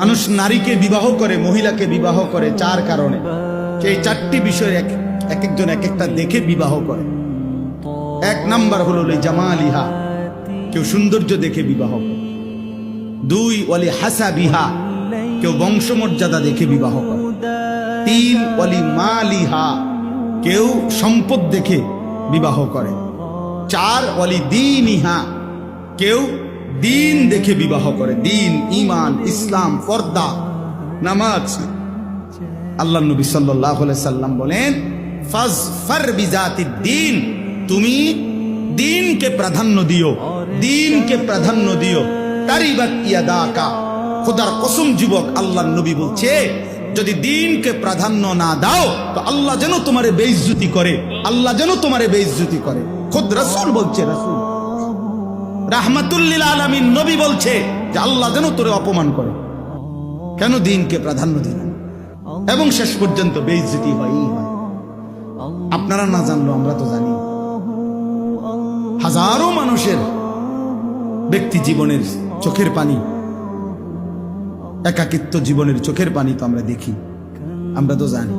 মানুষ নারীকে বিবাহ করে, মহিলাকে বিবাহ করে চার কারণে। এই চারটি বিষয় এক একজন এক একটা দেখে বিবাহ করে। এক নাম্বার হলো জামালিহা, কেউ সৌন্দর্য দেখে বিবাহ করে। দুই, ওয়ালি হাসাবিহা, কেউ বংশমর্যাদা দেখে বিবাহ করে। তিন, ওয়ালি মালিহা, কেউ সম্পদ দেখে বিবাহ করে। চার, ওয়ালি দীনিহা, কেউ দিন দেখে বিবাহ করে। দিন, ঈমান, ইসলাম, পর্দা, নামাজ। আল্লাহ নবী সাল্লাল্লাহু আলাইহি সাল্লাম বলেন, ফাজফার বিজাতিদ দ্বীন, তুমি দিনকে প্রাধান্য দিও, দিনকে প্রাধান্য দিও। তারিবাত ইয়াদাকা, খোদার কসম যুবক, আল্লাহর নবী বলছে যদি দিনকে প্রাধান্য না দাও তো আল্লাহ যেন তোমারে বেইজ্জতি করে, আল্লাহ যেন তোমারে বেইজ্জতি করে। খুদ রাসূল বলছে, রাসূল রাহমাতুল লিল আলামিন নবী বলছে যে আল্লাহ যেন তোরে অপমান করে। কেন? দিনকে প্রাধান্য দিলেন এবং শেষ পর্যন্ত বেইজ্জতি হয়ই হয়। আপনারা না জানলো আমরা তো জানি। হাজারো মানুষের ব্যক্তি জীবনের চোখের পানি, একাকিত্ব জীবনের চোখের পানি তো আমরা দেখি, আমরা তো জানি।